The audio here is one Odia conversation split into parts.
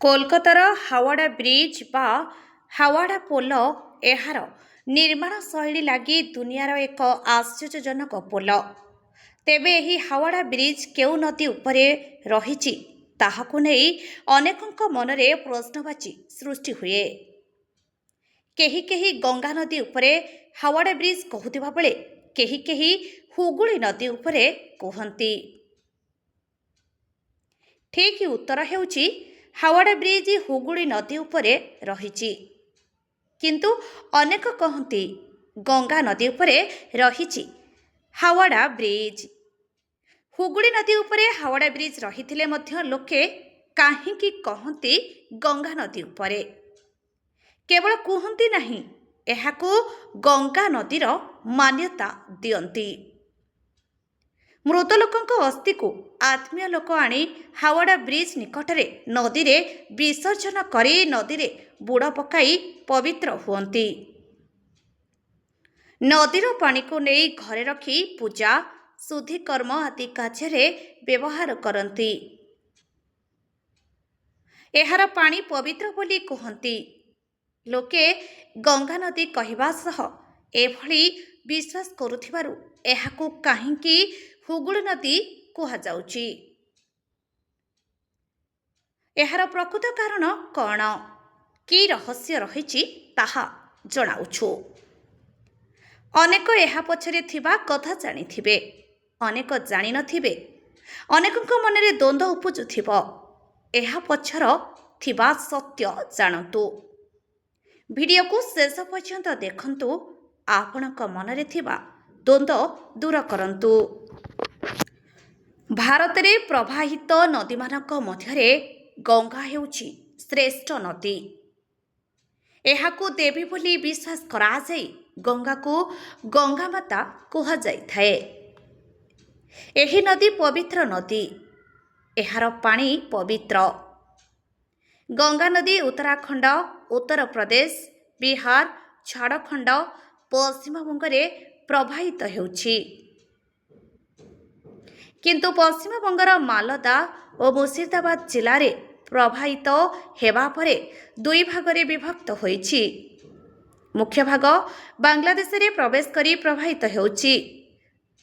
କୋଲକାତାର ହାୱଡ଼ା ବ୍ରିଜ୍ ବା ହାୱଡ଼ା ପୋଲ ଏହାର ନିର୍ମାଣ ଶୈଳୀ ଲାଗି ଦୁନିଆର ଏକ ଆଶ୍ଚର୍ଯ୍ୟଜନକ ପୋଲ। ତେବେ ଏହି ହାୱଡ଼ା ବ୍ରିଜ୍ କେଉଁ ନଦୀ ଉପରେ ରହିଛି ତାହାକୁ ନେଇ ଅନେକଙ୍କ ମନରେ ପ୍ରଶ୍ନବାଚୀ ସୃଷ୍ଟି ହୁଏ। କେହି କେହି ଗଙ୍ଗା ନଦୀ ଉପରେ ହାୱଡ଼ା ବ୍ରିଜ୍ କହୁଥିବା ବେଳେ କେହି କେହି ହୁଗୁଳି ନଦୀ ଉପରେ କୁହନ୍ତି। ଠିକ୍ ଉତ୍ତର ହେଉଛି ହାୱଡ଼ା ବ୍ରିଜ୍ ହୁଗୁଳି ନଦୀ ଉପରେ ରହିଛି, କିନ୍ତୁ ଅନେକ କହନ୍ତି ଗଙ୍ଗା ନଦୀ ଉପରେ ରହିଛି ହାୱଡ଼ା ବ୍ରିଜ୍। ହୁଗୁଳି ନଦୀ ଉପରେ ହାୱଡ଼ା ବ୍ରିଜ୍ ରହିଥିଲେ ମଧ୍ୟ ଲୋକେ କାହିଁକି କହନ୍ତି ଗଙ୍ଗା ନଦୀ ଉପରେ? କେବଳ କୁହନ୍ତି ନାହିଁ, ଏହାକୁ ଗଙ୍ଗା ନଦୀର ମାନ୍ୟତା ଦିଅନ୍ତି। ମୃତ ଲୋକଙ୍କ ଅସ୍ଥିକୁ ଆତ୍ମୀୟ ଲୋକ ଆଣି ହାୱଡ଼ା ବ୍ରିଜ୍ ନିକଟରେ ନଦୀରେ ବିସର୍ଜନ କରି ନଦୀରେ ବୁଡ଼ ପକାଇ ପବିତ୍ର ହୁଅନ୍ତି। ନଦୀର ପାଣିକୁ ନେଇ ଘରେ ରଖି ପୂଜା, ଶୁଦ୍ଧିକର୍ମ ଆଦି କାର୍ଯ୍ୟରେ ବ୍ୟବହାର କରନ୍ତି। ଏହାର ପାଣି ପବିତ୍ର ବୋଲି କୁହନ୍ତି। ଲୋକେ ଗଙ୍ଗା ନଦୀ କହିବା ସହ ଏଭଳି ବିଶ୍ୱାସ କରୁଥିବାରୁ ଏହାକୁ କାହିଁକି ହୁଗୁଳି ନଦୀ କୁହାଯାଉଛି? ଏହାର ପ୍ରକୃତ କାରଣ କ'ଣ? କି ରହସ୍ୟ ରହିଛି ତାହା ଜଣାଉଛୁ। ଅନେକ ଏହା ପଛରେ ଥିବା କଥା ଜାଣିଥିବେ, ଅନେକ ଜାଣିନଥିବେ। ଅନେକଙ୍କ ମନରେ ଦ୍ୱନ୍ଦ୍ୱ ଉପୁଜୁଥିବ। ଏହା ପଛର ଥିବା ସତ୍ୟ ଜାଣନ୍ତୁ। ଭିଡ଼ିଓକୁ ଶେଷ ପର୍ଯ୍ୟନ୍ତ ଦେଖନ୍ତୁ। ଆପଣଙ୍କ ମନରେ ଥିବା ଦ୍ୱନ୍ଦ୍ୱ ଦୂର କରନ୍ତୁ। ଭାରତରେ ପ୍ରବାହିତ ନଦୀମାନଙ୍କ ମଧ୍ୟରେ ଗଙ୍ଗା ହେଉଛି ଶ୍ରେଷ୍ଠ ନଦୀ। ଏହାକୁ ଦେବୀ ବୋଲି ବିଶ୍ୱାସ କରାଯାଇ ଗଙ୍ଗାକୁ ଗଙ୍ଗା ମାତା କୁହାଯାଇଥାଏ। ଏହି ନଦୀ ପବିତ୍ର ନଦୀ। ଏହାର ପାଣି ପବିତ୍ର। ଗଙ୍ଗା ନଦୀ ଉତ୍ତରାଖଣ୍ଡ, ଉତ୍ତରପ୍ରଦେଶ, ବିହାର, ଝାଡ଼ଖଣ୍ଡ, ପଶ୍ଚିମବଙ୍ଗରେ ପ୍ରବାହିତ ହେଉଛି। କିନ୍ତୁ ପଶ୍ଚିମବଙ୍ଗର ମାଲଦା ଓ ମୁର୍ସିଦାବାଦ ଜିଲ୍ଲାରେ ପ୍ରବାହିତ ହେବା ପରେ ଦୁଇ ଭାଗରେ ବିଭକ୍ତ ହୋଇଛି। ମୁଖ୍ୟ ଭାଗ ବାଂଲାଦେଶରେ ପ୍ରବେଶ କରି ପ୍ରବାହିତ ହେଉଛି।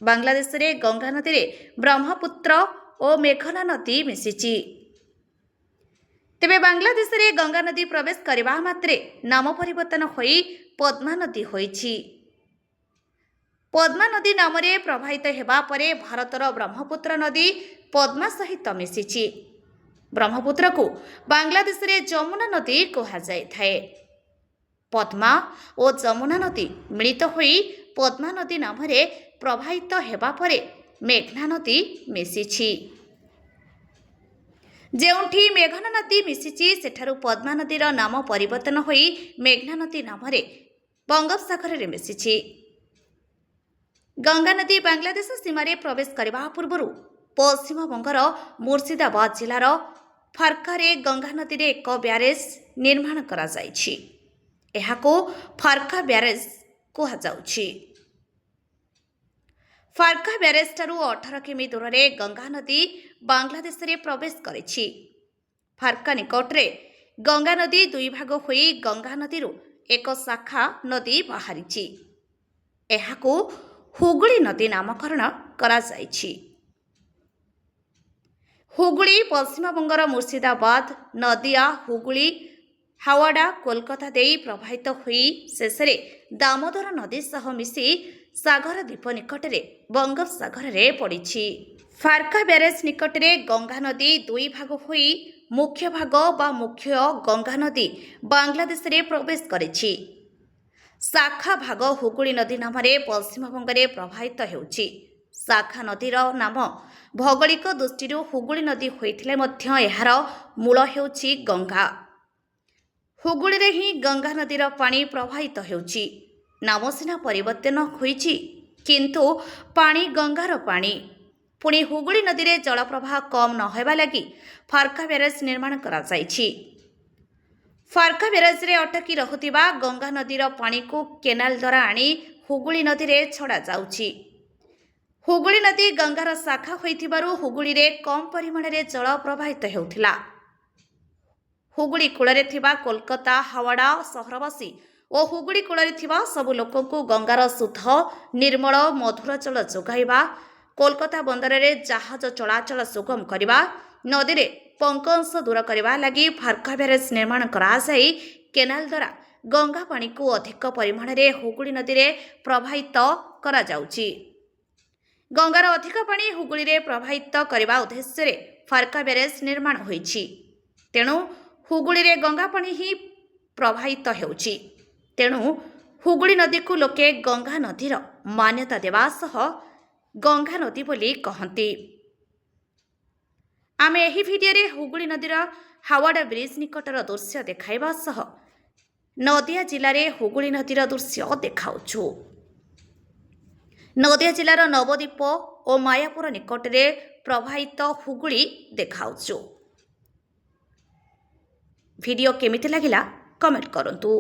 ବାଂଲାଦେଶରେ ଗଙ୍ଗା ନଦୀରେ ବ୍ରହ୍ମପୁତ୍ର ଓ ମେଘନା ନଦୀ ମିଶିଛି। ତେବେ ବାଂଲାଦେଶରେ ଗଙ୍ଗା ନଦୀ ପ୍ରବେଶ କରିବା ମାତ୍ରେ ନାମ ପରିବର୍ତ୍ତନ ହୋଇ ପଦ୍ମା ନଦୀ ହୋଇଛି। ପଦ୍ମା ନଦୀ ନାମରେ ପ୍ରବାହିତ ହେବା ପରେ ଭାରତର ବ୍ରହ୍ମପୁତ୍ର ନଦୀ ପଦ୍ମା ସହିତ ମିଶିଛି। ବ୍ରହ୍ମପୁତ୍ରକୁ ବାଂଲାଦେଶରେ ଯମୁନା ନଦୀ କୁହାଯାଇଥାଏ। ପଦ୍ମା ଓ ଯମୁନା ନଦୀ ମିଳିତ ହୋଇ ପଦ୍ମା ନଦୀ ନାମରେ ପ୍ରବାହିତ ହେବା ପରେ ମେଘନା ନଦୀ ମିଶିଛି। ଯେଉଁଠି ମେଘନା ନଦୀ ମିଶିଛି ସେଠାରୁ ପଦ୍ମା ନଦୀର ନାମ ପରିବର୍ତ୍ତନ ହୋଇ ମେଘନା ନଦୀ ନାମରେ ବଙ୍ଗୋପସାଗରରେ ମିଶିଛି। ଗଙ୍ଗା ନଦୀ ବାଂଲାଦେଶ ସୀମାରେ ପ୍ରବେଶ କରିବା ପୂର୍ବରୁ ପଶ୍ଚିମବଙ୍ଗର ମୁର୍ସିଦାବାଦ ଜିଲ୍ଲାର ଫାର୍କାରେ ଗଙ୍ଗା ନଦୀରେ ଏକ ବ୍ୟାରେଜ୍ ନିର୍ମାଣ କରାଯାଇଛି। ଏହାକୁ ଫାର୍କା ବ୍ୟାରେଜ୍ କୁହାଯାଉଛି। ଫାର୍କା ବ୍ୟାରେଜ୍ଠାରୁ 18 କିମି ଦୂରରେ ଗଙ୍ଗା ନଦୀ ବାଂଲାଦେଶରେ ପ୍ରବେଶ କରିଛି। ଫାର୍କା ନିକଟରେ ଗଙ୍ଗା ନଦୀ ଦୁଇ ଭାଗ ହୋଇ ଗଙ୍ଗା ନଦୀରୁ ଏକ ଶାଖା ନଦୀ ବାହାରିଛି। ଏହାକୁ ହୁଗୁଳି ନଦୀ ନାମକରଣ କରାଯାଇଛି। ହୁଗୁଳି ପଶ୍ଚିମବଙ୍ଗର ମୁର୍ସିଦାବାଦ, ନଦିଆ, ହୁଗୁଳି, ହାୱଡ଼ା, କୋଲକାତା ଦେଇ ପ୍ରବାହିତ ହୋଇ ଶେଷରେ ଦାମୋଦର ନଦୀ ସହ ମିଶି ସାଗର ଦ୍ୱୀପ ନିକଟରେ ବଙ୍ଗୋପସାଗରରେ ପଡ଼ିଛି। ଫାର୍କା ବ୍ୟାରେଜ୍ ନିକଟରେ ଗଙ୍ଗା ନଦୀ ଦୁଇ ଭାଗ ହୋଇ ମୁଖ୍ୟ ଭାଗ ବା ମୁଖ୍ୟ ଗଙ୍ଗା ନଦୀ ବାଂଲାଦେଶରେ ପ୍ରବେଶ କରିଛି। ଶାଖା ଭାଗ ହୁଗୁଳି ନଦୀ ନାମରେ ପଶ୍ଚିମବଙ୍ଗରେ ପ୍ରବାହିତ ହେଉଛି। ଶାଖା ନଦୀର ନାମ ଭୌଗୋଳିକ ଦୃଷ୍ଟିରୁ ହୁଗୁଳି ନଦୀ ହୋଇଥିଲେ ମଧ୍ୟ ଏହାର ମୂଳ ହେଉଛି ଗଙ୍ଗା। ହୁଗୁଳିରେ ହିଁ ଗଙ୍ଗା ନଦୀର ପାଣି ପ୍ରବାହିତ ହେଉଛି। ନାମ ସିନା ପରିବର୍ତ୍ତନ ହୋଇଛି, କିନ୍ତୁ ପାଣି ଗଙ୍ଗାର ପାଣି। ପୁଣି ହୁଗୁଳି ନଦୀରେ ଜଳପ୍ରବାହ କମ୍ ନ ହେବା ଲାଗି ଫାର୍କା ବ୍ୟାରେଜ୍ ନିର୍ମାଣ କରାଯାଇଛି। ଫାର୍କା ବ୍ୟାରେଜ୍ରେ ଅଟକି ରହୁଥିବା ଗଙ୍ଗା ନଦୀର ପାଣିକୁ କେନାଲ ଦ୍ୱାରା ଆଣି ହୁଗୁଳି ନଦୀରେ ଛଡ଼ାଯାଉଛି। ହୁଗୁଳି ନଦୀ ଗଙ୍ଗାର ଶାଖା ହୋଇଥିବାରୁ ହୁଗୁଳିରେ କମ୍ ପରିମାଣରେ ଜଳ ପ୍ରବାହିତ ହେଉଥିଲା। ହୁଗୁଳି କୂଳରେ ଥିବା କୋଲକାତା ହାୱଡ଼ା ସହରବାସୀ ଓ ହୁଗୁଳି କୂଳରେ ଥିବା ସବୁ ଲୋକଙ୍କୁ ଗଙ୍ଗାର ଶୁଦ୍ଧ ନିର୍ମଳ ମଧୁର ଜଳ ଯୋଗାଇବା, କୋଲକାତା ବନ୍ଦରରେ ଜାହାଜ ଚଳାଚଳ ସୁଗମ କରିବା, ନଦୀରେ ପଙ୍କ ଅଂଶ ଦୂର କରିବା ଲାଗି ଫାର୍କା ବ୍ୟାରେଜ୍ ନିର୍ମାଣ କରାଯାଇ କେନାଲ ଦ୍ୱାରା ଗଙ୍ଗା ପାଣିକୁ ଅଧିକ ପରିମାଣରେ ହୁଗୁଳି ନଦୀରେ ପ୍ରବାହିତ କରାଯାଉଛି। ଗଙ୍ଗାର ଅଧିକ ପାଣି ହୁଗୁଳିରେ ପ୍ରବାହିତ କରିବା ଉଦ୍ଦେଶ୍ୟରେ ଫାର୍କା ବ୍ୟାରେଜ୍ ନିର୍ମାଣ ହୋଇଛି। ତେଣୁ ହୁଗୁଳିରେ ଗଙ୍ଗା ପାଣି ହିଁ ପ୍ରବାହିତ ହେଉଛି। ତେଣୁ ହୁଗୁଳି ନଦୀକୁ ଲୋକେ ଗଙ୍ଗା ନଦୀର ମାନ୍ୟତା ଦେବା ସହ ଗଙ୍ଗା ନଦୀ ବୋଲି କହନ୍ତି। ଆମେ ଏହି ଭିଡ଼ିଓରେ ହୁଗୁଳି ନଦୀର ହାୱଡ଼ା ବ୍ରିଜ୍ ନିକଟର ଦୃଶ୍ୟ ଦେଖାଇବା ସହ ନଦିଆ ଜିଲ୍ଲାରେ ହୁଗୁଳି ନଦୀର ଦୃଶ୍ୟ ଦେଖାଉଛୁ। ନଦିଆ ଜିଲ୍ଲାର ନବଦ୍ୱୀପ ଓ ମାୟାପୁର ନିକଟରେ ପ୍ରବାହିତ ହୁଗୁଳି ଦେଖାଉଛୁ। ଭିଡ଼ିଓ କେମିତି ଲାଗିଲା କମେଣ୍ଟ କରନ୍ତୁ।